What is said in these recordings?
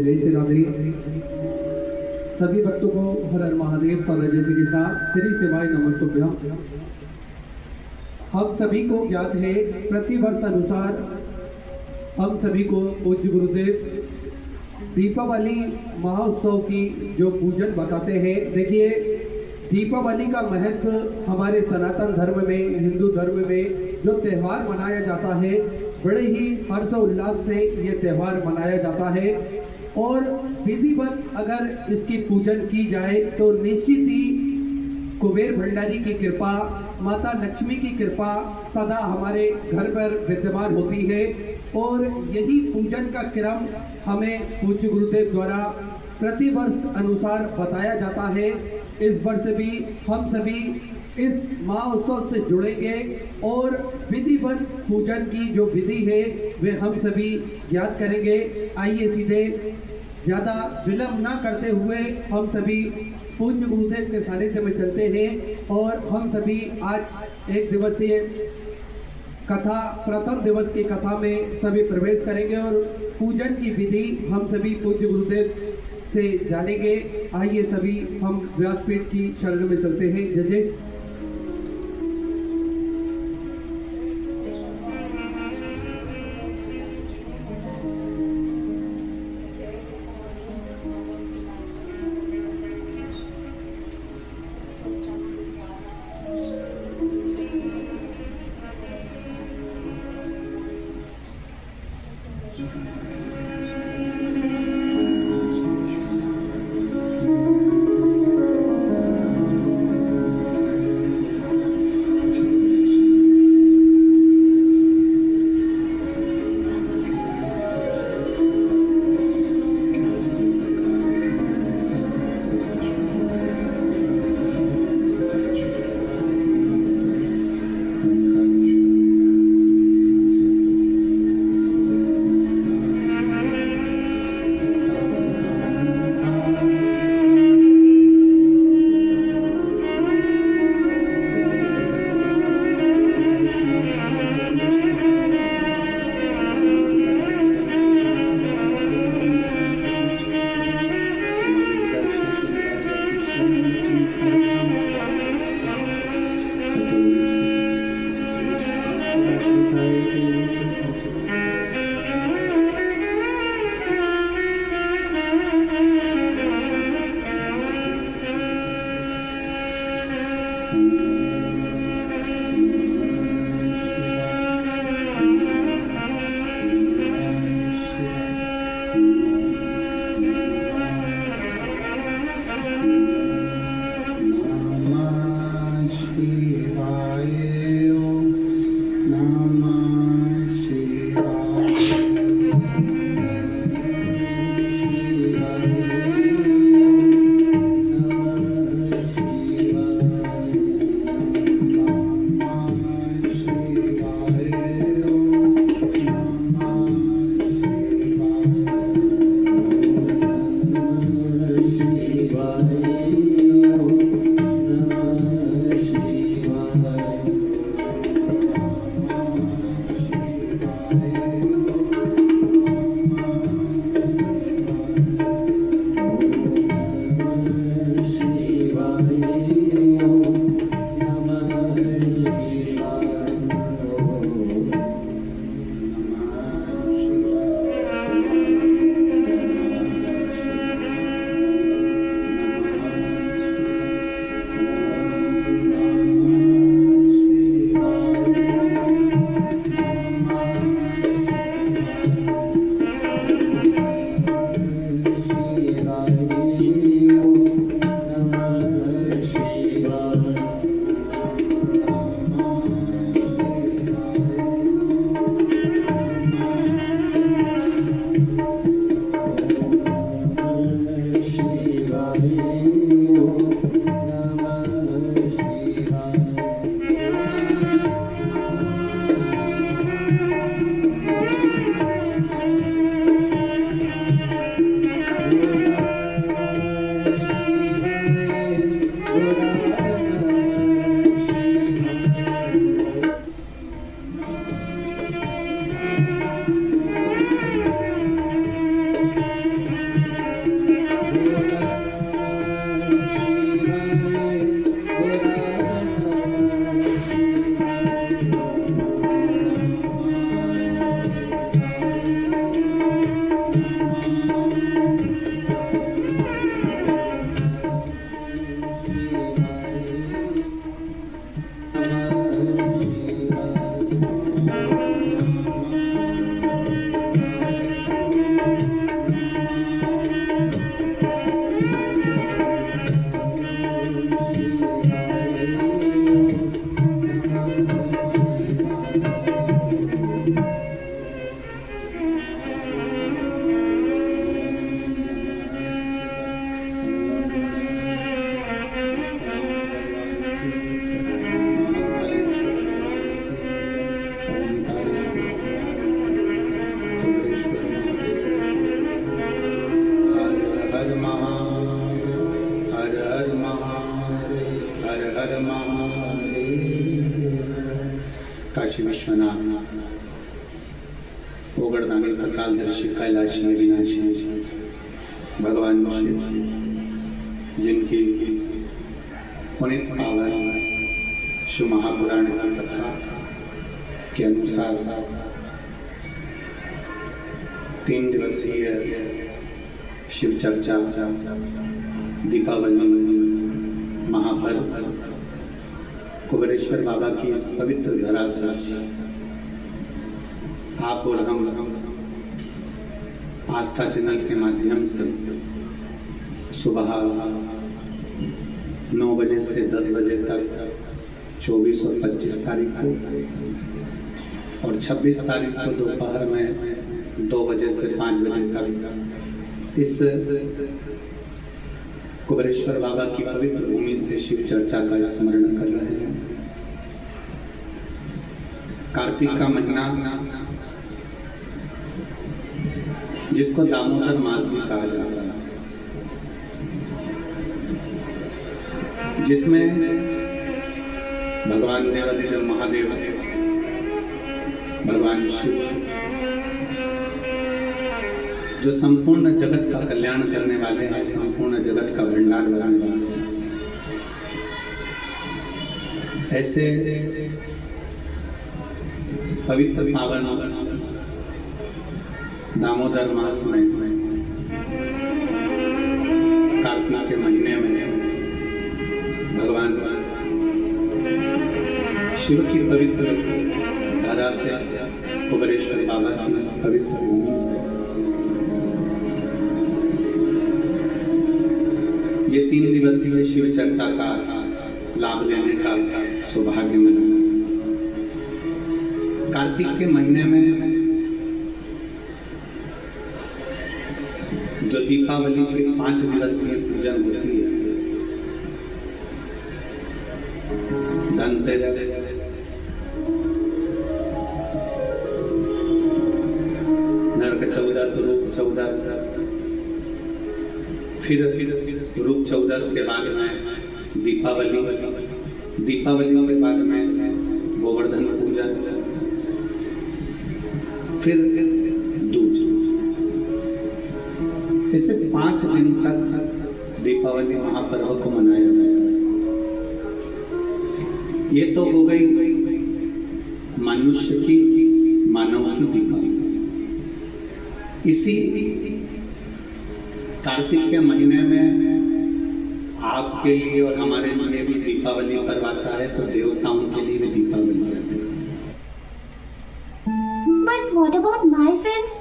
जय जय श्री राधे। सभी भक्तों को हर हर महादेव, सदा जय श्री कृष्णा, श्री शिवाय नमस्तुभ्यं। हम सभी को ज्ञात है, प्रतिवर्ष अनुसार हम सभी को पूज्य गुरुदेव दीपावली महोत्सव की जो पूजन बताते हैं। देखिए, दीपावली का महत्व हमारे सनातन धर्म में, हिंदू धर्म में जो त्यौहार मनाया जाता है, बड़े ही हर्षोल्लास से ये त्यौहार मनाया जाता है। और विधिवत अगर इसकी पूजन की जाए तो निश्चित ही कुबेर भंडारी की कृपा, माता लक्ष्मी की कृपा सदा हमारे घर पर विद्यमान होती है। और यही पूजन का क्रम हमें पूज्य गुरुदेव द्वारा प्रतिवर्ष अनुसार बताया जाता है। इस वर्ष भी हम सभी इस महोत्सव से जुड़ेंगे और विधिवत पूजन की जो विधि है वे हम सभी याद करेंगे। आइए सीधे ज़्यादा विलंब ना करते हुए हम सभी पूज्य गुरुदेव के सानिध्य में चलते हैं। और हम सभी आज एक दिवसीय कथा, प्रथम दिवस की कथा में सभी प्रवेश करेंगे और पूजन की विधि हम सभी पूज्य गुरुदेव से जानेंगे। आइए सभी हम व्यासपीठ की शरण में चलते हैं। जय जय। काशी विश्वनाथ ओगड़दानी त्रिकालदर्शी कैलाशी अविनाशी भगवान शिव जिनकी पुनीत पावन शिव महापुराण की कथा के अनुसार 3 दिवसीय शिव चर्चा दीपावली महापर्व कुबेरेश्वर बाबा की इस पवित्र धरा से आप और हम आस्था चैनल के माध्यम से सुबह 9 बजे से 10 बजे तक 24 और 25 तारीख को और 26 तारीख को दोपहर में 2 बजे से 5 बजे तक इस कुबेरेश्वर बाबा की पवित्र भूमि से शिव चर्चा का स्मरण कर रहे हैं। कार्तिक का महीना जिसको दामोदर मास भी कहा जाता है, जिसमें भगवान देवाधिदेव महादेव भगवान शिव जो संपूर्ण जगत का कल्याण करने वाले हैं, संपूर्ण जगत का भंडार बनाने वाले हैं, ऐसे पवित्र पावन दामोदर मास में कार्तिक के महीने में भगवान शिव की पवित्र धारा से कुबेरेश्वर बाबा की इस पवित्र भूमि से ये 3 दिवसीय शिव चर्चा का लाभ लेने का सौभाग्य मिला। कार्तिक के महीने में जो दीपावली के 5 दिवसीय पूजन होती है, धनतेरस, नरक चौदस, रूप चौदस, फिर रूप चौदस के बाद में दीपावली के बाद में गोवर्धन पूजन, फिर दूज। इससे 5 दिन तक दीपावली महापर्व को मनाया जाएगा। ये तो हो गई मनुष्य की, मानव की दीपावली। इसी कार्तिक के महीने में आपके लिए और हमारे लिए भी दीपावली पर्व आता है, तो देवताओं के लिए भी दीपावली है। But what about my friends?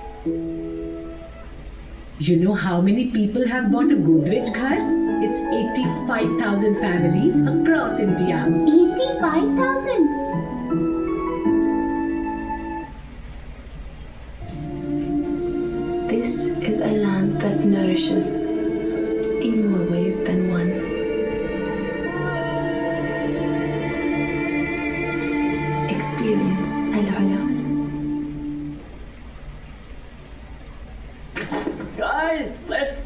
You know how many people have bought a Godrej ghar? It's 85,000 families across India. 85,000? This is a land that nourishes in more ways than one. Experience Al-Ula. Guys, let's.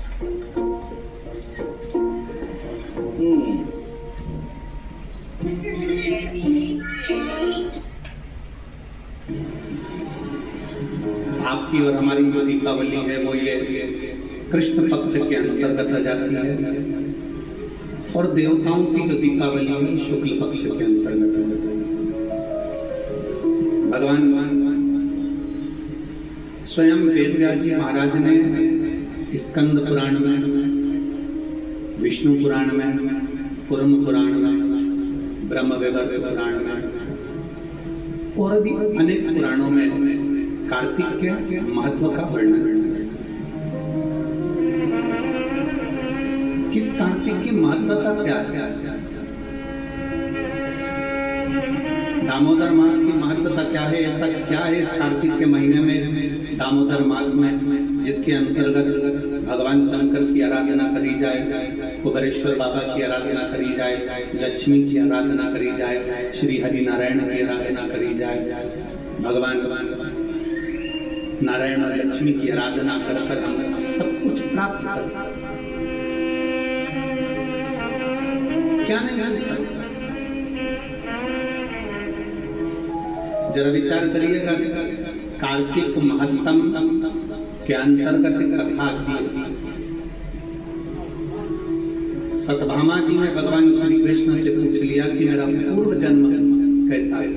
आपकी और हमारी जो दीपावली है वो ये कृष्ण पक्ष के अंतर्गत आ जाती है, और देवताओं की जो दीपावली है शुक्ल पक्ष के अंतर्गत आ जाती है। भगवान स्वयं वेदव्यास जी महाराज ने स्कंद पुराण में, विष्णु पुराण में, कुर्म पुराण में, ब्रह्म वैवर्त पुराण में और भी अनेक पुराणों में कार्तिक के महत्व का वर्णन है। किस कार्तिक की महत्वता क्या है? दामोदर मास की महत्वता क्या है? ऐसा क्या है इस कार्तिक के महीने में, इस दामोदर मास में, जिसके अंतर्गत भगवान शंकर की आराधना करी जाए, कुबेरेश्वर बाबा की आराधना करी जाए, लक्ष्मी की आराधना करी जाए, श्री हरि नारायण की आराधना करी जाए। भगवान नारायण और लक्ष्मी की आराधना कर हम सब कुछ प्राप्त कर सकते। क्या नहीं कर सकते? जरा विचार करिएगा, कार्तिक महत्तम के अंतर्गत कथा की सतभामा जी ने भगवान श्री कृष्ण से पूछ लिया कि मेरा पूर्व जन्म कैसा है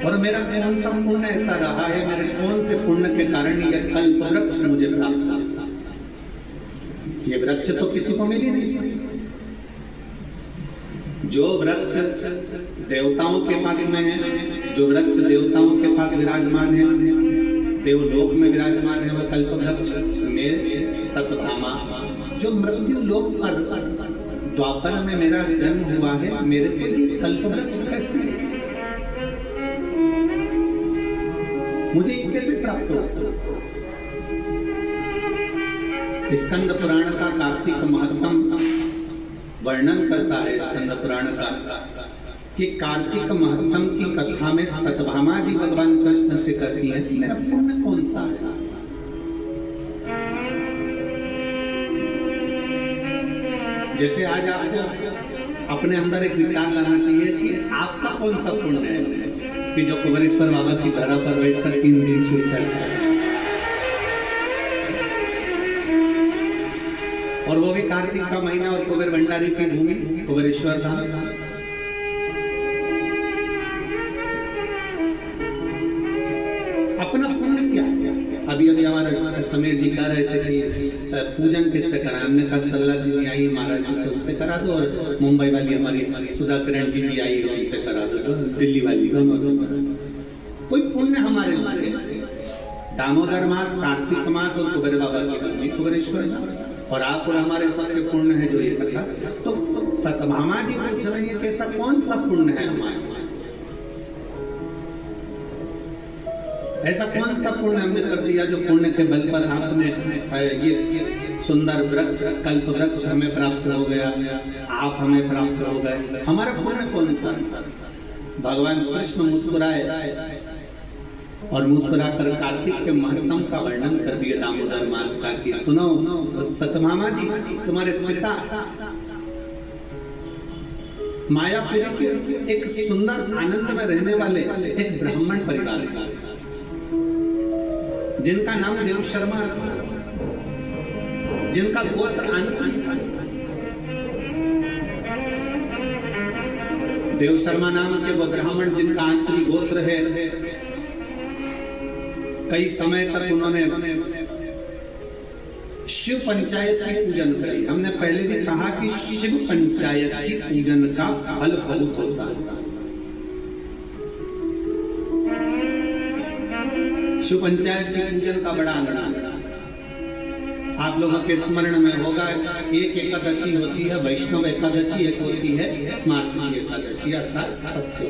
और मेरा कौन सा पुण्य ऐसा रहा है, मेरे कौन से पुण्य के कारण यह कल्प वृक्ष मुझे प्राप्त हुआ। ये वृक्ष तो किसी को मिल ही नहीं सकता। जो वृक्ष देवताओं के पास में है, जो वृक्ष देवताओं के पास विराजमान है, देवलोक में विराजमान है, वह कल्प वृक्ष में सतभामा। जो मृत्यु लोक पर द्वापर में मेरा जन्म हुआ है, मेरे को ये कल्प वृक्ष कैसे, मुझे ये कैसे प्राप्त हो? स्कंद पुराण का कार्तिक महत्तम वर्णन करता है, स्कंद पुराण का, कि कार्तिक महत्तम की कथा में सतभामा जी भगवान कृष्ण से कहती है कि मेरा पुण्य कौन सा है। जैसे आज आपको अपने अंदर एक विचार लाना चाहिए कि आपका कौन सा पुण्य है कि जो कुबेरेश्वर बाबा की धरा पर बैठकर 3 दिन शिव चर्चा, और वो भी कार्तिक का महीना और कुबेर भंडारी की भूमि कुबेरेश्वर धाम। अपना पुण्य क्या है? अभी हमारा समीर जी कह रहे थे कि पूजन किससे करा, हमने कहा सल्ला जी आई महाराज जी से, उनसे करा दो, और मुंबई वाली हमारी सुधा किरण जी आई है, उनसे करा दो, दिल्ली वाली दोनों से कोई पुण्य हमारे लिए। दामोदर मास, कार्तिक मास और कुबेर बाबा की भूमि कुबेरेश्वर, और आप और हमारे सबके पुण्य है जो ये कथा। तो सतभामा जी पूछ रही है कि ऐसा कौन सा पुण्य है हमारे, ऐसा कौन सा पुण्य हमने कर दिया जो पुण्य के बल पर आपने ये सुंदर वृक्ष कल्प वृक्ष हमें प्राप्त हो गया, आप हमें प्राप्त हो गए, हमारा पुण्य कौन सा? भगवान कृष्ण मुस्कुराए और मुस्कुराकर कार्तिक के महत्तम का वर्णन कर दिया दामोदर मास का, कि सुनो सतभामा जी, तुम्हारे पिता मायापुरी के एक सुंदर आनंद में रहने वाले एक ब्राह्मण परिवार से, जिनका नाम देव शर्मा था, जिनका गोत्र आनंद था। देव शर्मा नाम के वो ब्राह्मण जिनका आंतरिक गोत्र है, कई समय तक उन्होंने शिव पंचायत की पूजन करी। हमने पहले भी कहा कि शिव पंचायत की पूजन का फल बहुत होता है। शिव पंचायत की पूजन का बड़ा आनंद आप लोगों के स्मरण में होगा। एक एकादशी होती है वैष्णव एकादशी, एक होती है स्मार्त एकादशी अर्थात सत्य।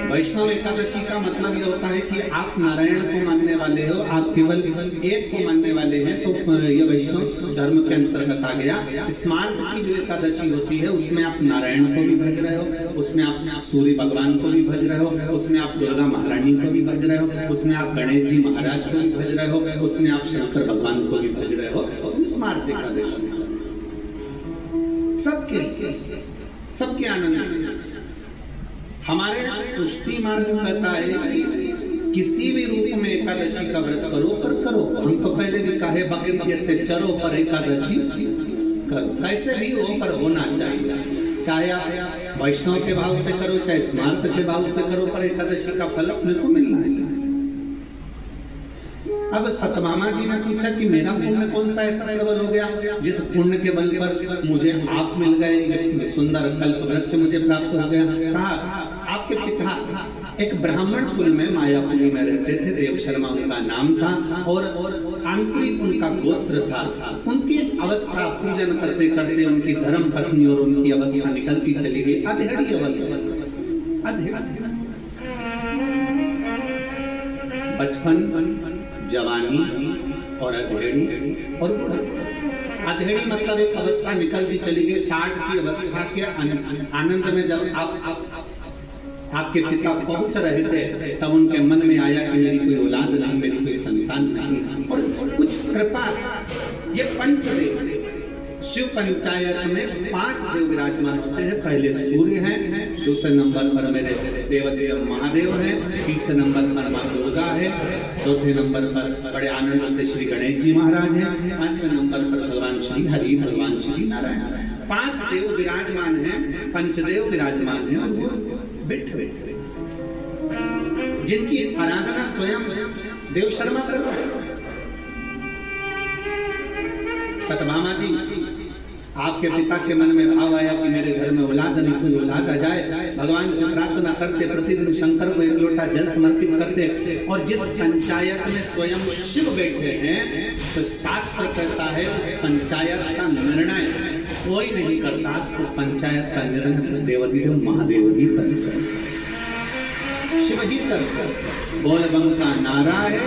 वैष्णव एकादशी का मतलब ये होता है कि आप नारायण को मानने वाले हो, आप केवल एक को मानने वाले हैं, तो ये वैष्णव धर्म के अंतर्गत आ गया। स्मार्त की जो एकादशी होती है उसमें आप नारायण को भी भज रहे हो, उसमें आप सूर्य भगवान को भी भज रहे हो, उसमें आप दुर्गा महारानी को भी भज रहे हो, उसमें आप गणेश जी महाराज को भी भज रहे हो, उसमें आप शंकर भगवान को भी भज रहे हो। तो स्मार्त एकादशी सबके आनंद। हमारे पुष्टि मार्ग कहता है कि किसी भी रूप में एकादशी का व्रत करो पर करो। हम तो पहले भी कहे बकरी जैसे चरो पर एकादशी करो, कैसे भी हो पर होना चाहिए। चाहे आप वैष्णव के भाव से करो, चाहे स्मार्त के भाव से करो, पर एकादशी का फल अपने को मिलना चाहिए। अब सतभामा जी ने पूछा कि मेरा पुण्य कौन सा ऐसा प्रबल हो गया जिस पुण्य के बल पर मुझे आप मिल गए, सुंदर कल्प वृक्ष मुझे प्राप्त हो गया। कहा आपके पिता एक ब्राह्मण कुल में मायापुरी में रहते थे, देव शर्मा उनका नाम था, और आंतरिक उनका गोत्र था। उनकी अवस्था पूजन करते करते उनकी धर्म पत्नी और उनकी अवस्था निकलती चली गई, अधेड़ी अवस्था, बचपन, जवानी और अधेड़ी और बुढ़ापा। अधेड़ी मतलब एक अवस्था निकलती चली गई। 60 की अवस्था के आनंद में जब आपके पिता पहुंच रहे थे, तब उनके मन में आया कि मेरी कोई औलाद नहीं, मेरी कोई संतान नहीं, और कुछ कृपा ये पंचदेव शिव पंचायत में 5 देव विराजमान होते हैं। पहले सूर्य हैं, दूसरे नंबर पर मेरे देवदेव महादेव हैं, तीसरे नंबर पर मां दुर्गा है, चौथे नंबर पर बड़े आनंद से श्री गणेश जी महाराज हैं, 5वें नंबर पर भगवान श्री हरि, भगवान श्री नारायण। 5 देव विराजमान हैं, पंचदेव विराजमान हैं और वो बैठे जिनकी आराधना स्वयं देव शर्मा कर रहे हैं। सतभामा जी, आपके पिता के मन में भाव आया कि मेरे घर में औलाद नहीं, कोई औलाद आ जाए। भगवान से प्रार्थना करते, प्रतिदिन शंकर को 1 लोटा जल समर्पित करते। और जिस पंचायत में स्वयं शिव बैठे हैं, तो शास्त्र कहता है उस पंचायत का निर्णय कोई नहीं करता, उस पंचायत का निर्णय देवाधिदेव महादेव ही करते हैं, शिव ही करते। बोल बम का नारा है,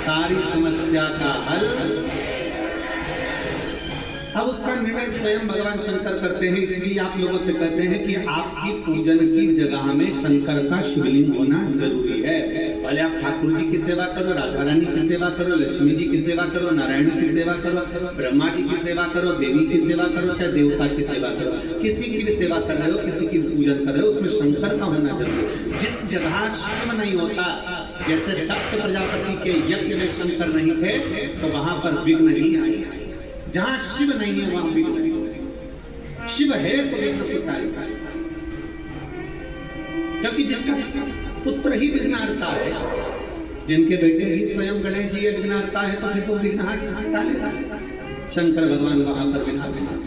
सारी समस्या का हल। अब उसका निर्णय स्वयं भगवान शंकर करते हैं। इसलिए आप लोगों से कहते हैं कि आपकी पूजन की जगह में शंकर का शिवलिंग होना जरूरी है। भले आप ठाकुर जी की सेवा करो, राधा रानी की सेवा करो, लक्ष्मी जी की सेवा करो, नारायण की सेवा करो, ब्रह्मा जी की सेवा करो, देवी की सेवा करो, चाहे देवता की सेवा करो, किसी की भी सेवा कर रहे हो, किसी की पूजन कर रहे हो, उसमें शंकर का होना जरूरी है। जिस जगह शिव नहीं होता, जैसे दक्ष प्रजापति के यज्ञ में शंकर नहीं थे, तो वहां पर विघ्न नहीं आए। जहां शिव नहीं है वहां विघ्न नहीं। शिव है तो विघ्न टूटा है, क्योंकि जिसका पुत्र ही विघ्नहर्ता है, जिनके बेटे ही स्वयं गणेश जी विघ्नहर्ता है, तो फिर तो विघ्न हटा लेगा शंकर भगवान वहां पर विघ्न।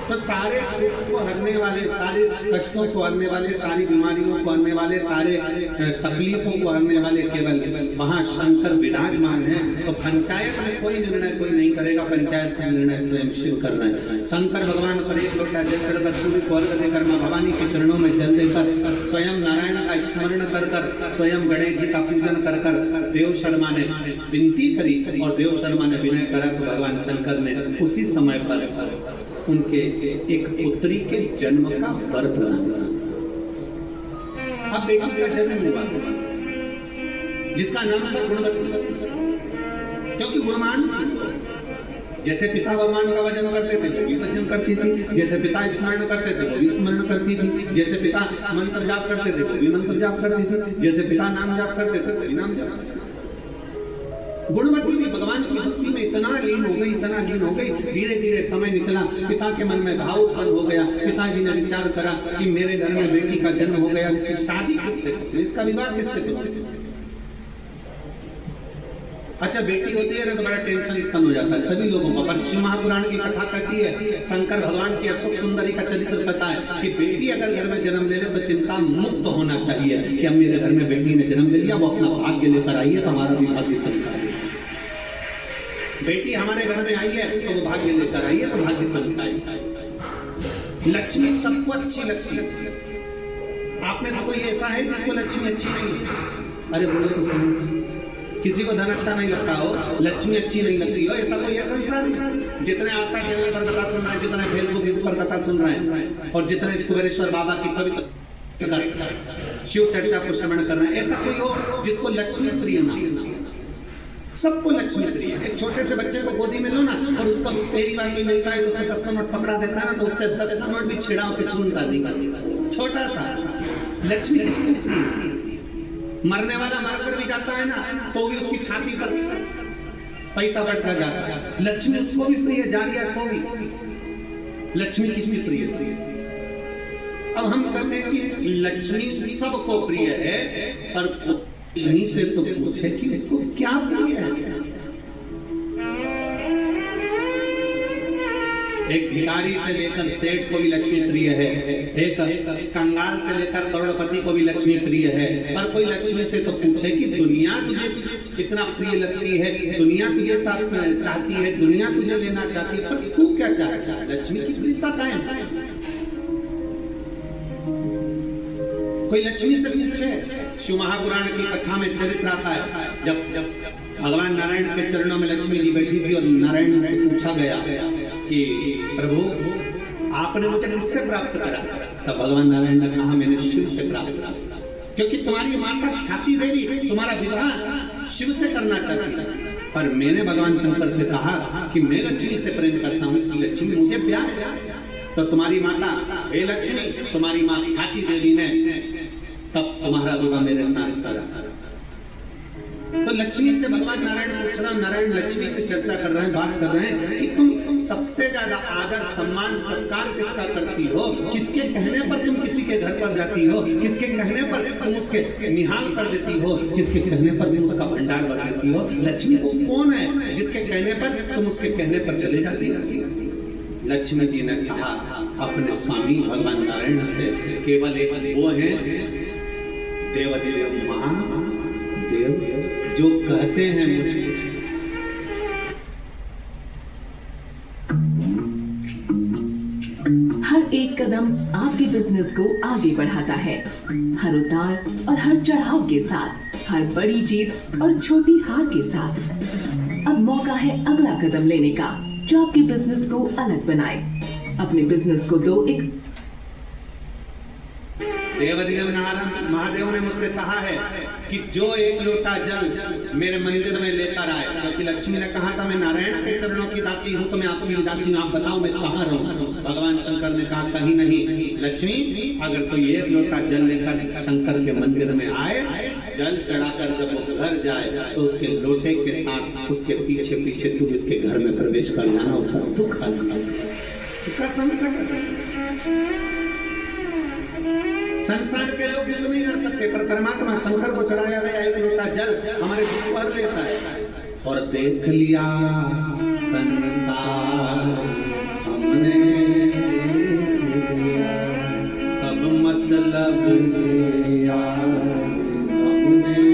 तो सारे दुख को हरने वाले, सारे कष्टों को हरने वाले, सारी बीमारियों को हरने वाले, सारे तकलीफों को हरने वाले केवल वहां शंकर विराजमान है। तो पंचायत में कोई निर्णय कोई नहीं करेगा, पंचायत का निर्णय स्वयं शिव कर रहे हैं। शंकर भगवान पर 1 लोटा जल चढ़कर, सूर्य को अर्घ देकर, मां भवानी के चरणों में जल देकर, स्वयं नारायण का स्मरण कर कर, स्वयं गणेश जी का पूजन कर कर देव शर्मा ने विनती करी और देव शर्मा ने विनय करा, तो भगवान शंकर ने उसी समय पर उनके एक पुत्री के जन्म का वर प्रदान किया। अब बेटी का जन्म हुआ जिसका नाम था गुणवती, क्योंकि गुणवान जैसे पिता भगवान का भजन करते थे वो भी भजन करती थी, जैसे पिता स्मरण करते थे वो भी स्मरण करती थी, जैसे पिता मंत्र जाप करते थे वो भी मंत्र जाप करती थी, जैसे पिता नाम जाप करते थे वो भी नाम जाप करते थे। गुणवती भी भगवान की भक्ति में इतना लीन हो गई, इतना लीन हो गई। धीरे धीरे समय निकला, पिता के मन में भाव उत्पन्न हो गया। पिताजी ने विचार करा कि मेरे घर में बेटी का जन्म हो गया, इसकी शादी किससे करूं, इसका विवाह किससे करूं। अच्छा, बेटी होती है ना तो बड़ा टेंशन उत्पन्न हो जाता है सभी लोगों को। पर शिव महापुराण की कथा कहती है, शंकर भगवान की अशोक सुंदरी का चरित्र कहता है कि बेटी अगर घर में जन्म ले ले तो चिंता मुक्त होना चाहिए कि अब मेरे घर में बेटी ने जन्म ले लिया, वो अपना भाग्य लेकर आई है तो हमारा भी भाग्य चलता है। बेटी हमारे घर में आई है तो वो भाग्य लेकर आई है तो भाग्य चलता है। लक्ष्मी सबको अच्छी लगती है। आप में से कोई ऐसा है जिसको लक्ष्मी अच्छी नहीं? अरे बोलो तो सही। किसी को धन अच्छा नहीं लगता हो, लक्ष्मी अच्छी नहीं लगती हो, ऐसा कोई है संसार में? जितने आस्था चैनल पर कथा सुन रहे हैं, जितने फेसबुक पर कथा सुन रहे हैं, और जितने कुबेरेश्वर बाबा की पवित्र शिव चर्चा को श्रवण कर रहे हैं, ऐसा कोई हो जिसको लक्ष्मी प्रिय ना? सबको लक्ष्मी प्रिय है। एक छोटे से बच्चे को गोदी में लो ना और उसका पहली बार में मिलता है तो उसका 10 का नोट पकड़ा देता है ना, तो उससे 10 का नोट भी छिड़ा उसके छूनता नहीं। छोटा सा लक्ष्मी किसको प्रिय? मरने वाला मरकर भी जाता है ना तो भी उसकी छाती पर पैसा बढ़ता जाता है। लक्ष्मी उसको भी प्रिय, जारिया को भी। लक्ष्मी किसकी प्रिय? अब हम कहते हैं कि लक्ष्मी सबको प्रिय है, पर लक्ष्मी से तो पूछे कि इसको क्या प्रिय है। एक भिखारी से लेकर सेठ को भी लक्ष्मी प्रिय है, एक कंगाल से लेकर करोड़पति को भी लक्ष्मी प्रिय है। पर कोई लक्ष्मी से तो पूछे कि दुनिया तुझे इतना प्रिय लगती है, दुनिया तुझे साथ चाहती है, दुनिया तुझे लेना चाहती है, पर तू क्या चाहता है? लक्ष्मी की प्रियता क्या है? कोई लक्ष्मी से पूछे? शिव महापुराण की कथा में चरित्र आता है, जब भगवान नारायण के चरणों में लक्ष्मी जी बैठी थी और नारायण से पूछा गया कि प्रभु आपने मुझे किससे प्राप्त करा? तब भगवान नारायण ने कहा मैंने शिव से प्राप्त करा, क्योंकि तुम्हारी माता ख्याति देवी तुम्हारा विवाह शिव से करना चाहती है। पर मैंने भगवान शंकर से कहा कि मैं लक्ष्मी से प्रेम करता हूँ, इसलिए लक्ष्मी मुझे प्यार है। तो तुम्हारी माता हे लक्ष्मी, तुम्हारी माँ ख्याति देवी ने तब तुम्हारा विवाह मेरे साथ करा। तो लक्ष्मी से भगवान नारायण पूछ रहा, नारायण लक्ष्मी से चर्चा कर रहे हैं, बात कर रहे हैं कि तुम सबसे ज्यादा आदर सम्मान सत्कार किसका करती हो, किसके कहने पर तुम किसी के घर पर जाती हो, किसके कहने पर तुम उसके निहाल कर देती हो, किसके कहने पर तुम उसका भंडार भर देती हो। लक्ष्मी को कौन है जिसके कहने पर तुम उसके कहने पर चले जाती हो। लक्ष्मी जी ने कहा अपने स्वामी भगवान नारायण से, केवल एक वो है देवदेव महादेव जो कहते हैं मुझसे। हर एक कदम आपके बिजनेस को आगे बढ़ाता है। हर उतार और हर चढ़ाव के साथ, हर बड़ी जीत और छोटी हार के साथ अब मौका है अगला कदम लेने का, जो आपके बिजनेस को अलग बनाए। अपने बिजनेस को दो एक देवदेव महादेव ने मुझसे कहा है कि जो एक लोटा जल मेरे मंदिर में लेकर आए, क्योंकि लक्ष्मी ने कहा था मैं नारायण के चरणों की दासी हूँ, तो मैं आपकी दासी हूँ, आप बताओ मैं कहाँ रहूँ। भगवान शंकर ने कहा कहीं नहीं, लक्ष्मी अगर तो ये लोटा जल लेकर शंकर के मंदिर में आए, जल चढ़ाकर जब वो घर जाए तो उसके लोटे के साथ उसके पीछे पीछे तुम इसके घर में प्रवेश कर जाना, उसका दुख उसका संकट। संसार के लोग युद्ध नहीं कर सकते, पर परमात्मा शंकर को चढ़ाया गया एक लोटा जल हमारे दुख भर लेता है। और देख लिया संसार हमने, सब मतलब लिया हमने,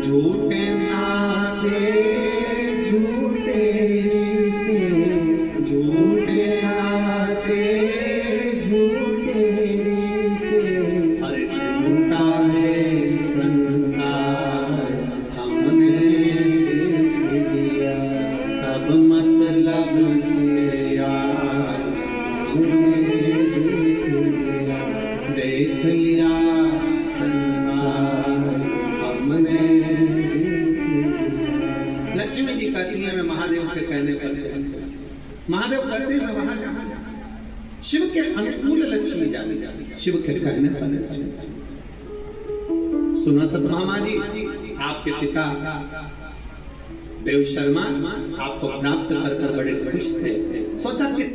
झूठे नाते झूठे झूठे नाते अरे झूठा है संसार हमने सब मतलब लिया देख लिया संसार हमने। लक्ष्मी जी कहती है मैं महादेव के कहने पर चली। महादेव कहते हैं वहां जाना, शिव के अनुकूल लक्ष्मी जानी, शिव के कहने पर लक्ष्मी। सुनो सतभामा जी, आपके पिता देव शर्मा आपको प्राप्त कर बड़े खुश थे, सोचा किस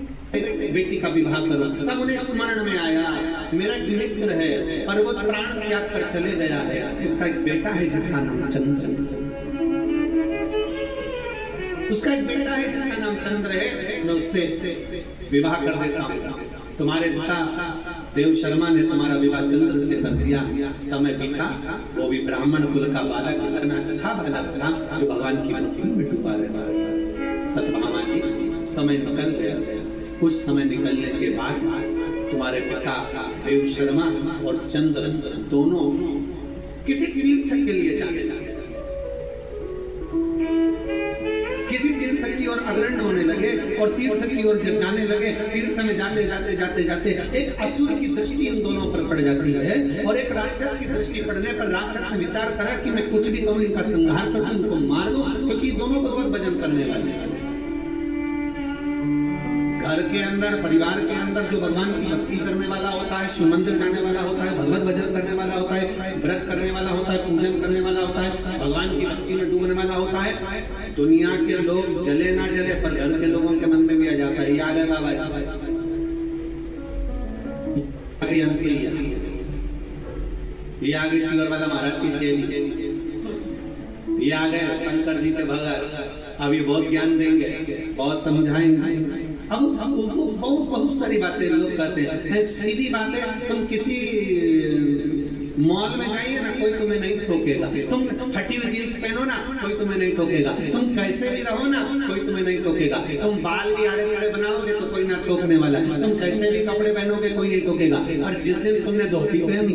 बेटी का विवाह करो। तब उन्हें स्मरण में आया मेरा एक मित्र है पर वो प्राण त्याग कर चले गया है, उसका एक बेटा है जिसका नाम चंद्र, उसका एक बेटा है जिसका नाम चंद्र है, मैं उससे विवाह कर देता हूँ। तुम्हारे पिता देव शर्मा ने तुम्हारा विवाह चंद्र से कर दिया, समय बीता, वो भी ब्राह्मण कुल का बालक, इतना अच्छा बालक था जो भगवान की भक्ति में डूबा रहता था। सतभामा जी समय निकल गया, कुछ समय निकलने के बाद तुम्हारे पिता देव शर्मा और चंद्र दोनों किसी तीर्थ के लिए जाने लगे, किसी तीर्थ की ओर अग्रसर होने लगे। और तीर्थ की ओर जब जाने लगे, तीर्थ में जाते जाते जाते जाते एक असुर की दृष्टि इन दोनों पर पड़ जाती है, और एक राक्षस की दृष्टि पड़ने पर राक्षस ने विचार करा कि मैं कुछ भी करूं, इनका संहार कर दूं, इनको मार दूं, क्योंकि दोनों भगवत भजन करने वाले हैं। घर के अंदर, परिवार के अंदर जो भगवान की भक्ति करने वाला होता है, शिव मंदिर जाने वाला होता है, भगवत भजन करने वाला होता है, व्रत करने वाला होता है, पूजन करने वाला होता है, भगवान की भक्ति में डूबने वाला होता है, दुनिया के लोग जले ना जले पर घर के लोगों के मन में भी आ जाता है, याद है बाबा ये आ गई शिवर वाला महाराज की चेली, ये आ गए शंकर जी के भगत, अब ये बहुत ज्ञान देंगे, बहुत समझाएंगे। अब बहुत सारी बातें लोग कहते हैं, सीधी बातें, तुम किसी मॉल में जाइए ना, कोई तुम्हें नहीं ठोकेगा, तुम फटी हुई जींस पहनो ना, कोई तुम्हें नहीं ठोकेगा, तुम कैसे भी रहो ना, कोई तुम्हें नहीं ठोकेगा, तुम बाल भी आड़े आड़े बनाओगे तो कोई ना ठोकने वाला, तुम कैसे भी कपड़े पहनोगे कोई नहीं ठोकेगा। और जिस दिन तुमने धोती पहनी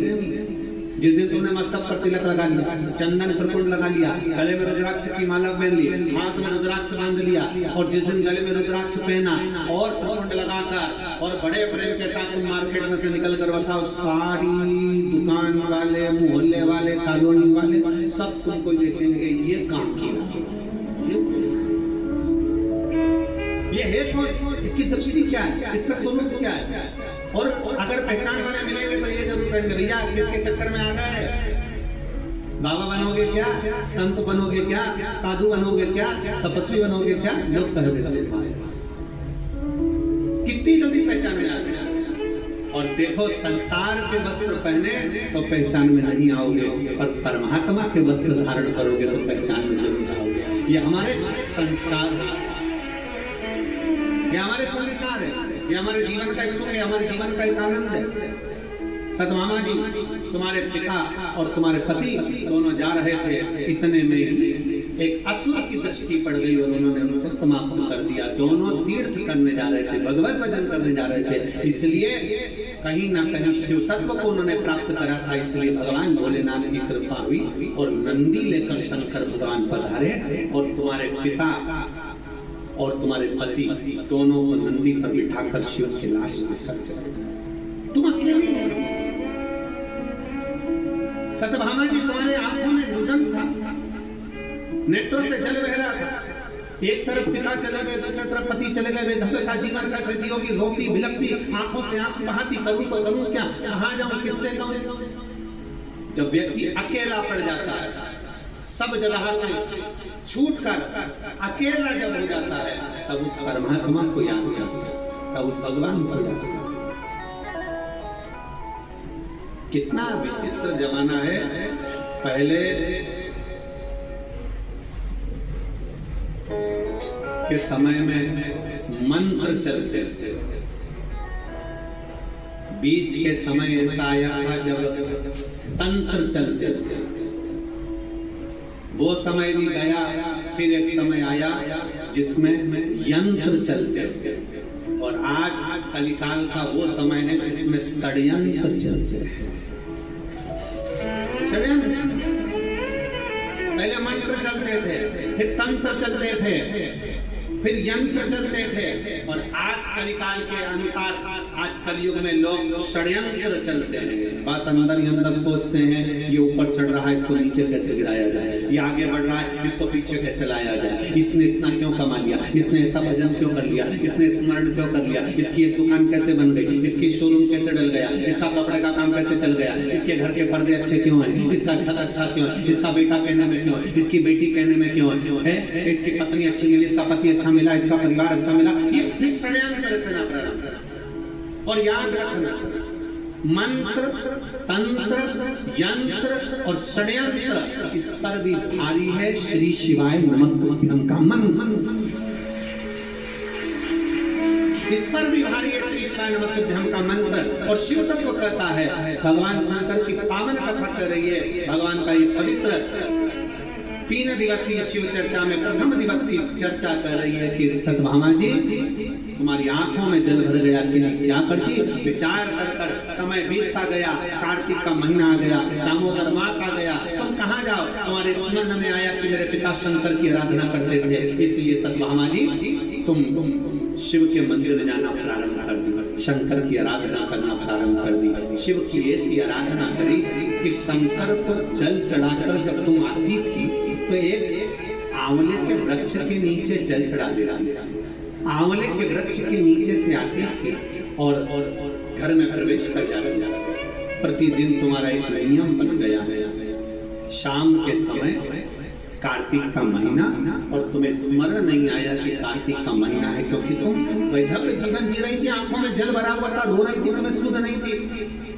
जिस दिन तुमने मस्तक पर तिलक लगा लिया, चंदन त्रिपुंड लगा लिया, गले में रुद्राक्ष की माला पहन ली, हाथ में रुद्राक्ष बांध लिया, और जिस दिन गले में रुद्राक्ष पहना और त्रिपुंड लगाकर और बड़े प्रेम के साथ तुम मार्केट में से निकल कर बताओ, सारी दुकान वाले, मोहल्ले वाले, कॉलोनी वाले सब तुमको देखेंगे ये काम किया। ये है कौन, इसकी दृष्टि क्या है, इसका स्वरूप क्या है। और अगर पहचान वाले मिलेंगे तो ये जरूर कहेंगे, भैया किसके चक्कर में आ गए, बाबा बनोगे क्या, संत बनोगे क्या, साधु बनोगे क्या, तपस्वी बनोगे क्या, लोग कह देते हैं। कितनी जल्दी पहचान में आ गए। और देखो, संसार के वस्त्र पहने तो पहचान में नहीं आओगे, पर परमात्मा के वस्त्र धारण करोगे तो पहचान में जरूर आओगे। ये हमारे संस्कार है, ये हमारे संस्कार है, ये हमारे जीवन का एक सुख है, हमारे जीवन का एक आनंद है। सतमामा जी, तुम्हारे पिता और तुम्हारे पति दोनों जा रहे थे, इतने में एक असुर की दृष्टि पड़ गई और उन्होंने उनको समाप्त कर दिया। दोनों तीर्थ करने जा रहे थे, भगवत भजन करने जा रहे थे, इसलिए कहीं ना कहीं शिव तत्व को उन्होंने प्राप्त करा था। इसलिए भगवान भोलेनाथ की कृपा हुई और नंदी लेकर शंकर भगवान पधारे और तुम्हारे पिता और तुम्हारे पति दोनों को नंदी पर बिठाकर शिव की लाश लेकर चले जाए। तुम अकेले, सतभामा जी तुम्हारे आंखों में रुदन था, नेत्रों से जल बह रहा था। एक तरफ पिता चले गए, दूसरी तरफ पति चले गए, विधवे का जीवन कैसे जियोगी, रोती बिलखती, आंखों से आंसू बहाती, करूं तो करूं क्या, कहां जाऊं, किससे कहूं। जब व्यक्ति अकेला पड़ जाता है, सब जगह से छूटकर अकेला जब हो जाता है, तब उस परमात्मा को याद करता है, तब उस भगवान को याद करता है। कितना विचित्र जमाना है। पहले के समय में मंत्र चलते थे, बीच के समय ऐसा आया था जब तंत्र चलते थे। वो समय भी गया, फिर एक समय आया जिसमें यंत्र चलते थे, और आज कलिकाल का वो समय है जिसमें षड्यंत्र चलते थे। पहले मंत्र चलते थे, फिर तंत्र चलते थे, फिर यंत्र चलते थे, और आज कलिकाल के अनुसार आज कलयुग में लोग षड्यंत्र चलते हैं। बस अंदर ही अंदर सोचते हैं, ये ऊपर चढ़ रहा है, इसको नीचे कैसे गिराया जाए, ये आगे बढ़ रहा है, इसको पीछे कैसे लाया जाए, इसने इतना क्यों कमा लिया, इसने ऐसा भजन क्यों कर लिया, इसने स्मरण क्यों कर लिया, इसकी एक दुकान कैसे बन गई, इसकी शोरूम कैसे डल गया, इसका कपड़े का काम कैसे चल गया, इसके घर के पर्दे अच्छे क्यों हैं, इसका छत अच्छा क्यों है, इसका बेटा कहने में क्यों है, इसकी बेटी कहने में क्यों है, इसकी पत्नी अच्छी मिली, इसका पति अच्छा मिला, इसका परिवार अच्छा मिला। ये फिर षड्यंत्र रखना प्रारंभ। और याद रखना, मंत्र, तंत्र, यंत्र और षड्यंत्र, इस पर भी भारी है श्री शिवाय नमस्तुभ्यं का मंत्र। इस पर भी भारी है श्री शिवाय नमस्तुभ्यं का मंत्र। और शिव तत्व कहता है, भगवान शंकर की पावन कथा कर रही है, भगवान का ये पवित्र 3 दिवसीय शिव चर्चा में प्रथम दिवस की चर्चा कर रही है कि सतभामा जी, तुम्हारी आंखों में जल भर गया कि क्या करती, विचार कर समय बीतता गया, कार्तिक का महीना आ गया, दामोदर मास आ गया, तुम कहाँ जाओ, तुम्हारे स्मरण में आया कि मेरे पिता शंकर की आराधना करते थे, इसलिए सतभामा जी तुम शिव के मंदिर में जाना प्रारंभ कर दी, शंकर की आराधना करना प्रारंभ कर दी। शिव की ऐसी आराधना करी कि शंकर को जल चढ़ाकर जब तुम आती थी तो एक आंवले के वृक्ष के नीचे जल चढ़ा देता, आंवले के वृक्ष के नीचे से आती थी और घर में प्रवेश कर जाती। प्रतिदिन तुम्हारा एक नियम बन गया है, शाम के समय कार्तिक का महीना, और तुम्हें स्मरण नहीं आया कि कार्तिक का महीना है, क्योंकि तुम वैधव्य जीवन जी रही थी, आंखों में जल भरा हुआ था, रो रही थी, तुम्हें सुध नहीं थी।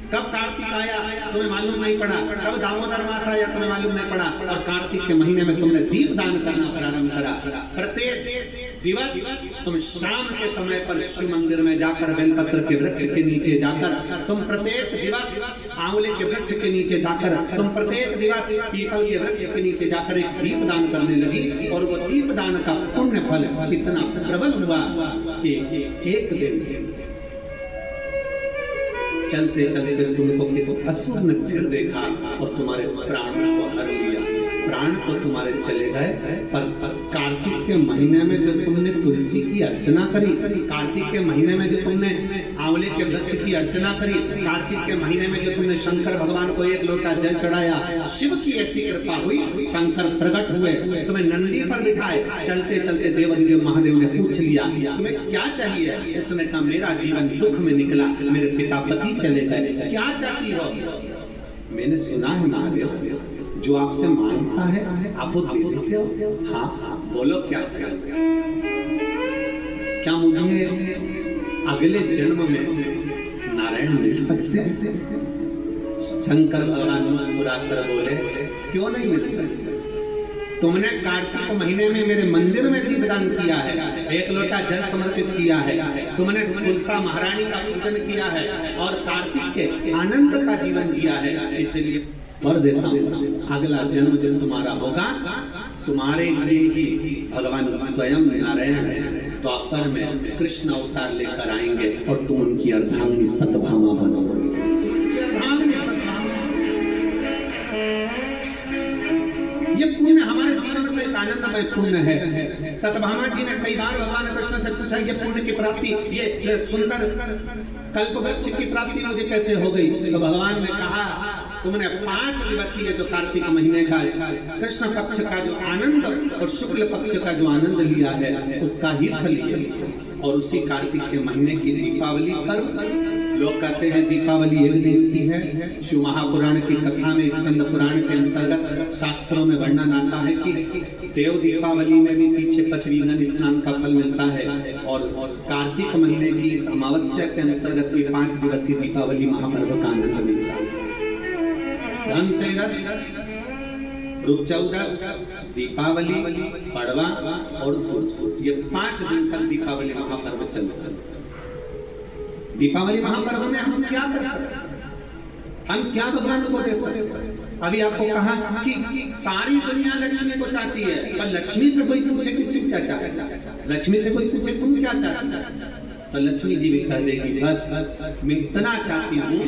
कब कार्तिक आया तुम्हें मालूम नहीं पड़ा, कब दामोदर मास आया तुम्हें मालूम नहीं पड़ा, और कार्तिक के महीने में तुमने दीप दान करना प्रारंभ करा। प्रत्येक दिवस तुम शाम के समय पर शिव मंदिर में जाकर, बेलपत्र के वृक्ष के नीचे जाकर, तुम प्रत्येक दिवस आंवले के वृक्ष के नीचे जाकर, तुम प्रत्येक दिवस पीपल के वृक्ष के नीचे जाकर एक दीप दान करने लगी, और वो दीप दान का पुण्य फल इतना प्रबल हुआ कि एक दिन चलते चलते तुमको किस असुर ने फिर देखा और तुम्हारे प्राण को हर लिया। प्राण तो तुम्हारे चले गए, पर कार्तिक के महीने में जो तुमने तुलसी की अर्चना करी, कार्तिक के महीने में जो तुमने आंवले के वृक्ष की अर्चना करी, कार्तिक के महीने में जो तुमने शंकर भगवान को एक लोटा जल चढ़ाया, शिव की ऐसी कृपा हुई, शंकर प्रकट हुए, तुम्हें नंदी पर बिठाए। चलते चलते देवदेव महादेव ने पूछ लिया तुम्हें क्या चाहिए? उसने कहा मेरा जीवन दुख में निकला, मेरे पिता पति चले गए, क्या चाहती हो? मैंने सुना है महादेव जो आपसे मांगता है आप वो दे देते हो। हाँ, बोलो क्या चाहिए? क्या मुझे अगले जन्म में नारायण मिल सकते हैं? शंकर भगवान मुस्कुरा कर बोले क्यों नहीं मिल सकते? तुमने कार्तिक महीने में मेरे मंदिर में दीपदान किया है, एक लोटा जल समर्पित किया है, तुमने तुलसा महारानी का पूजन किया है और कार्तिक के आनंद का जीवन जिया है। इसलिए वर देता हूँ अगला जन्म जब तुम्हारा होगा, तुम्हारे लिए ही भगवान स्वयं नारायण द्वापर में कृष्ण अवतार लेकर आएंगे और तुम उनकी अर्धांगिनी सतभामा बनोगे। ये पुण्य हमारे जीवन का एक आनंदमय पुण्य है। सतभामा जी ने कई बार भगवान कृष्ण से पूछा ये पुण्य की प्राप्ति, ये सुंदर कल्प वृक्ष की प्राप्ति मुझे कैसे हो गई? तो भगवान ने कहा तुमने 5 दिवसीय जो कार्तिक महीने का कृष्ण पक्ष का जो आनंद और शुक्ल पक्ष का जो आनंद लिया है उसका ही फल लिया। और उसी कार्तिक के महीने की दीपावली पर लोग कहते हैं दीपावली एक दिन की है। शिव महापुराण की कथा में स्कंद पुराण के अंतर्गत शास्त्रों में वर्णन आता है कि देव दीपावली में भी पीछे पचवीगन स्नान का फल मिलता है और कार्तिक महीने की इस अमावस्या के अंतर्गत भी 5 दिवसीय दीपावली महापर्व का आनंद मिलता है। धनतेरस, रूप चौदस, दीपावली, पड़वा और गुड़, ये 5 दिन तक दीपावली महापर्व चलता है। दीपावली महापर्व में हम क्या कर सकते हैं? हम क्या भगवान को दे सकते हैं? अभी आपको कहा कि सारी दुनिया लक्ष्मी को चाहती है, पर लक्ष्मी से कोई पूछे कि तुम क्या चाहते हो? लक्ष्मी से कोई पूछे तुम क्या चाहते हो? तो लक्ष्मी जी भी कह देगी बस मैं इतना चाहती हूँ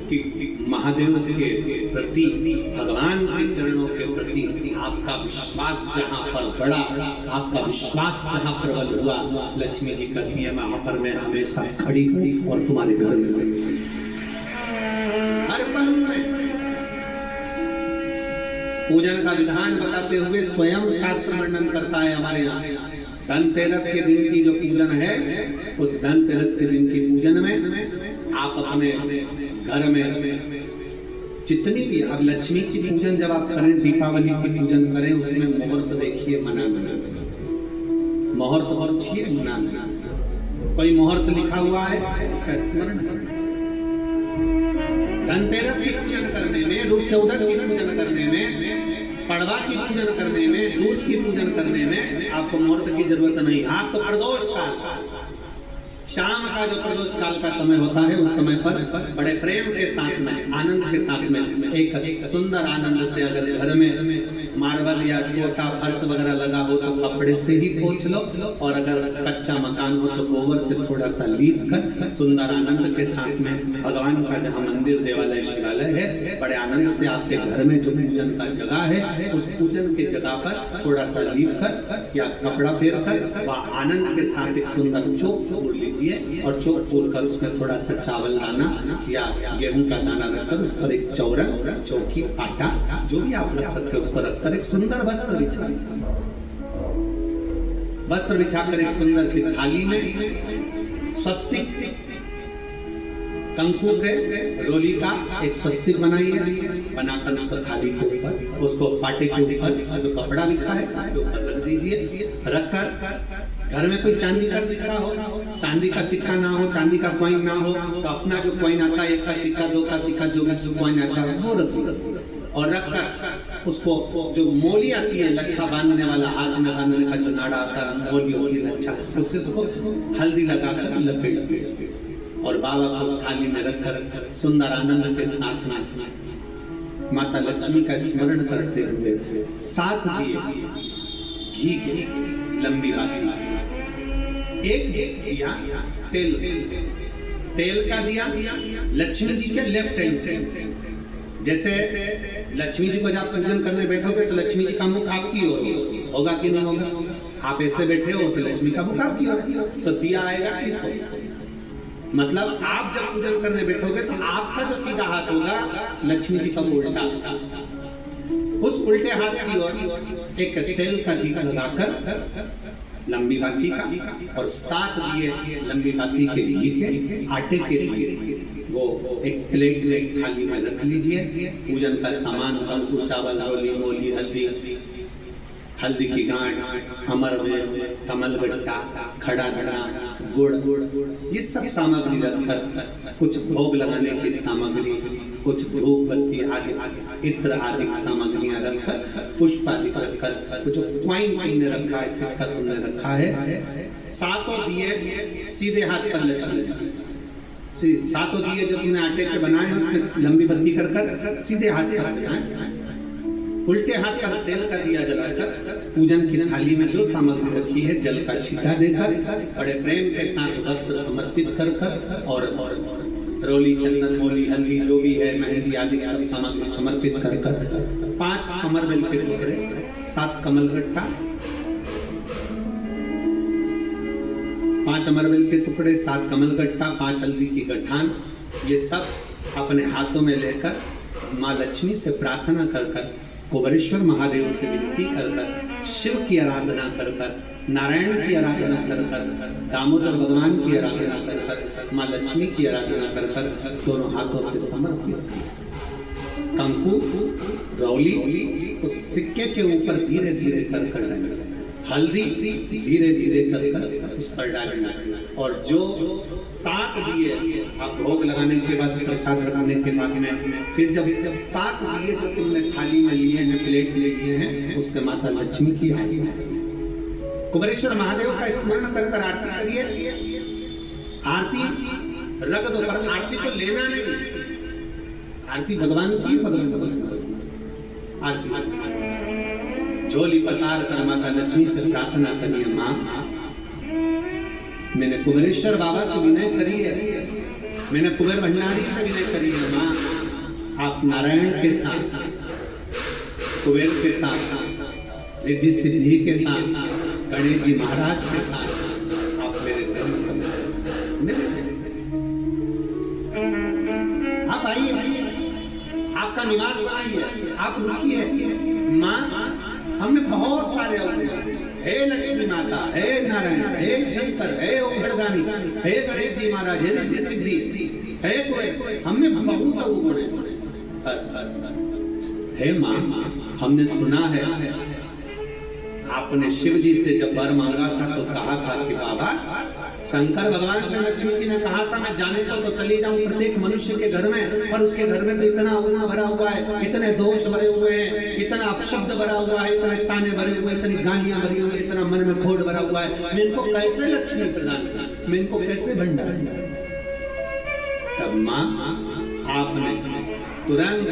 कि महादेव के प्रति, भगवान के चरणों के प्रति आपका विश्वास जहाँ पर बढ़ा, आपका विश्वास जहाँ प्रबल हुआ, लक्ष्मी जी कहती है वहां पर मैं हमेशा खड़ी हूँ और तुम्हारे घर में रहूंगी। हर पल में पूजन का विधान बताते हुए स्वयं शास्त्र वर्णन करता है हमारे यहाँ। धनतेरस के दिन की जो पूजन है, उस धनतेरस के दिन की पूजन में आप अपने घर में जितनी भी, अब लक्ष्मी की पूजन जब आप करें, दीपावली की पूजन करें, उसमें मुहूर्त देखिए, मनाना मुहूर्त और देखिए, मनाना कोई मुहूर्त लिखा हुआ है उसका स्मरण करें। धनतेरस की पूजन करने में, रूप चौदस की पूजन करने में, पड़वा की पूजन करने में, दूज की पूजन करने में आपको मुहूर्त की जरूरत नहीं। आप तो प्रदोष काल, शाम का जो प्रदोष काल का समय होता है, उस समय पर बड़े प्रेम के साथ में, आनंद के साथ में, एक सुंदर आनंद से अगर घर में मार्बल या कोटा फर्श वगैरह लगा हो तो कपड़े से ही पोंछ लो, और अगर कच्चा मकान हो तो गोबर से थोड़ा सा लीप कर सुंदर आनंद के साथ में भगवान का जहाँ मंदिर, देवालय, शिवालय है, बड़े आनंद से आपके घर में जो पूजन का जगह है, उस पूजन के जगह पर थोड़ा सा लीप कर या कपड़ा फेर कर वह आनंद के साथ एक सुंदर चौक फोड़ लीजिए और चौक फोड़ कर उसमें थोड़ा सा चावल दाना या गेहूं का दाना रखकर उस पर एक चौरन, चौकी, आटा जो भी आप रख सकते हो उस पर रखकर एक सुंदर वस्त्र बिछाकर एक सुंदर सी थाली में स्वस्तिक कंकु के रोली का एक स्वस्तिक बनाइए, बनाकर उसको थाली के ऊपर, उसको पाटे के ऊपर जो कपड़ा बिछा है उसके ऊपर रख दीजिए। रखकर घर में कोई चांदी का सिक्का हो, चांदी का सिक्का ना हो, चांदी का कॉइन ना हो, तो अपना जो कॉइन आता है, 1 का सिक्का, 2 का सिक्का, जो भी कॉइन आता है वो रखो, और रखकर उसको जो मोली आती है, लच्छा बांधने वाला, हाथ में बांधने का जो नाड़ा आता है, मोली होती है लच्छा, उससे उसको हल्दी लगाकर लपेट दीजिए और बाबा को थाली में रखकर सुंदर आनंद के साथ में माता लक्ष्मी का स्मरण करते हुए 7 दिए घी की लंबी बाती, एक दिया तेल, तेल का दिया लक्ष्मी जी के लेफ्ट हैंड, जैसे लक्ष्मी जी को जब पूजन करने बैठोगे तो लक्ष्मी जी का मुख आपकी ओर होगा कि नहीं होगा? आप ऐसे बैठे हो तो लक्ष्मी का मुख आपकी ओर, तो दिया आएगा इस ओर। मतलब आप जब पूजन करने बैठोगे तो आपका जो सीधा हाथ होगा लक्ष्मी जी का उल्टा, उस उल्टे हाथ की ओर एक तेल का दीपक लगाकर लंबी बाती का और 7 दिए लंबी बाती के घी के आटे के दिए वो एक प्लेट में थाली में रख लीजिए। पूजन का सामान कंकु, चावल, रोली, मोली, हल्दी की गांठ, अमरवेल, कमलगट्टा, खड़ा धरा, गुड़, ये सब सामग्री रखकर कुछ भोग लगाने की सामग्री, कुछ धूप बत्ती आदि इत्र आदि सामग्रियां रखकर पुष्प आदि रखकर कुछ क्वाइन तुमने रखा है, सिक्का तुमने रखा है, 7 दिए सीधे हाथ पर लक्ष्मी, 7 दिए जो तुमने आटे के बनाए उसमें लंबी बत्ती कर सीधे हाथ पर लगाए, उल्टे हाथ पर तेल का दिया जलाकर पूजन की थाली में जो सामग्री रखी है जल का छींटा देकर बड़े प्रेम के साथ वस्त्र समर्पित कर और रोली, चंदन, मोली, हल्दी जो भी है, मेहंदी आदि सब सामग्री समर्पित कर 5 अमरवेल के टुकड़े, 7 कमलगट्टा, 5 अमरवेल के टुकड़े, 7 कमलगट्टा, 5 हल्दी की गठान, ये सब अपने हाथों में लेकर माँ लक्ष्मी से प्रार्थना कर कुबेरेश्वर महादेव से विनती कर शिव की आराधना कर नारायण की आराधना कर दामोदर भगवान की आराधना कर माँ लक्ष्मी की आराधना कर दोनों हाथों से समर्पित कंकु, रौली उस सिक्के के ऊपर धीरे धीरे कर हल्दी धीरे धीरे कर उस पर डालना और जो 7 दिए आप भोग लगाने के बाद, प्रसाद लगाने के बाद में फिर जब 7 दिए जो तुमने थाली में लिए हैं, प्लेट में लिए हैं, उससे माता लक्ष्मी की आराधना करिए, कुबेरेश्वर महादेव का स्मरण कर आरती करिए। आरती रख दो, पर आरती को लेना नहीं, आरती भगवान की, भगवान को आरती झोली पसार कर माता लक्ष्मी से प्रार्थना करिए, माँ मैंने कुबेरेश्वर बाबा से विनय करी है, मैंने कुबेर भंडारी से विनय करी है, माँ आप नारायण के साथ, कुबेर के साथ, रिद्धि सिद्धि के साथ, गणेश जी महाराज के साथ आप आप आइए, आपका निवास बनाइए, आप रुकिए। माँ हमने बहुत सारे अवतार, हे लक्ष्मी माता, हे नारायण, हे शंकर, हे ओंकारदानी, हे गणेश जी महाराज, हे रिद्धि सिद्धि, हे कोई, हमने बहुत अवगुण है। हे माँ हमने सुना है आपने शिव जी से जब वर मांगा था तो कहा था कि बाबा शंकर भगवान से लक्ष्मी जी ने कहा था मैं जाने को तो चली जाऊं प्रत्येक मनुष्य के घर में, पर उसके घर में तो इतना अवगुण भरा हुआ है, इतने दोष भरे हुए हैं, इतना अपशब्द भरा हुआ है, इतने ताने भरे हुए, इतनी गालियां भरी हुई, इतना मन में खोट भरा हुआ है, मैं इनको कैसे लक्ष्मी प्रदान करूं, मैं इनको कैसे भंडार। तब माँ आपने तुरंत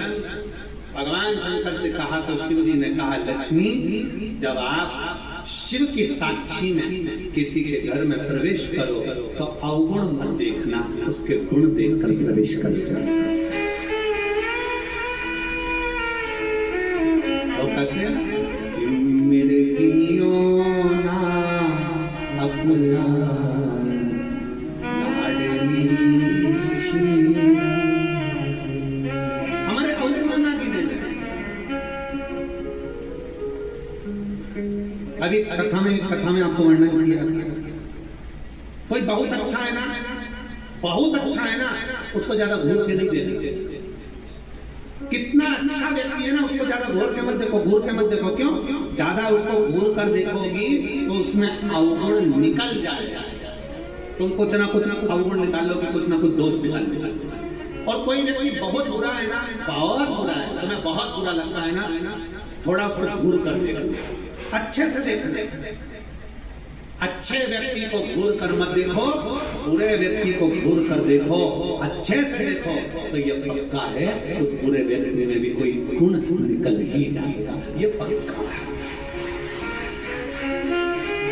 भगवान शंकर से कहा तो शिव जी ने कहा लक्ष्मी जब आप शिव की साक्षी में किसी के घर में प्रवेश करो तो अवगुण मत देखना, उसके गुण देखकर प्रवेश कर तो कहते हैं कि मेरे ना अपना लाडली हमारे अवगुण ना गिने। अभी कथा में आपको वर्णन किया, कोई बहुत अच्छा है ना, बहुत अच्छा है ना, उसको ज्यादा घूर के नहीं देते। कितना अच्छा व्यक्ति है ना उसको ज्यादा घूर के मत देखो, घूर के मत देखो। क्यों? ज्यादा उसको घूर कर देखोगी तो उसमें अवगुण निकल जाएगा। तुम कुछ ना कुछ अवगुण निकाल लोगे, कुछ ना कुछ दोष निकाल लोगे। और कोई व्यक्ति बहुत बुरा है ना, बहुत बुरा है, तुम्हें बहुत बुरा लगता है ना, थोड़ा उसको घूर कर देखो, अच्छे से देखो। अच्छे व्यक्ति को घूर कर मत देखो, बुरे व्यक्ति को घूर कर देखो, अच्छे से देखो तो ये पक्का है उस बुरे व्यक्ति में भी कोई गुण निकल ही जाएगा, ये पक्का है।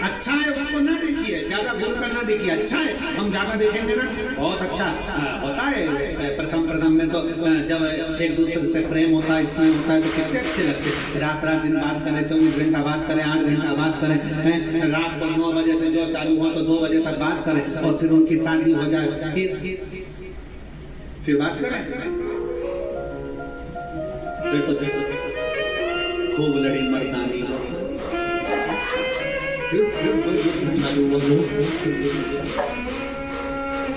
अच्छा है उसको ना देखिए, ज्यादा गुण करना देखिए अच्छा है, हम ज्यादा देखेंगे ना बहुत अच्छा होता है। प्रथम में तो जब एक दूसरे से प्रेम होता है, स्नेह होता है तो कितने अच्छे लगते हैं। रात दिन बात करें, 24 घंटा बात करें, 8 घंटा बात करें, रात को 9 बजे से जो चालू हुआ तो 2 बजे तक बात करें और फिर उनकी शादी हो जाए, फिर बात करें, फिर तो खूब लड़ी मर्दानी, फिर चालू हुआ।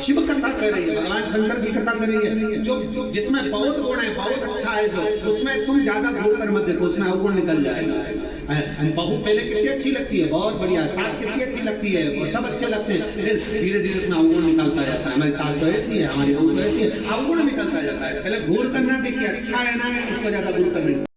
शिव कथा कर रही है, भगवान शंकर की कथा कर रही है, जो जिसमें बहुत गुण है, बहुत अच्छा है, जो उसमें तुम ज्यादा गुण कर मत देखो, उसमें अवगुण निकल जाएगा। बहू पहले कितनी अच्छी लगती है, बहुत बढ़िया, सास कितनी अच्छी लगती है, वो सब अच्छे लगते हैं, फिर धीरे धीरे उसमें अवगुण निकलता जाता है। हमारी सास तो ऐसी है, हमारी बहू तो ऐसी है, अवगुण निकलता जाता है। पहले गुण करना देखिए अच्छा है ना, उसको ज्यादा गुण करना।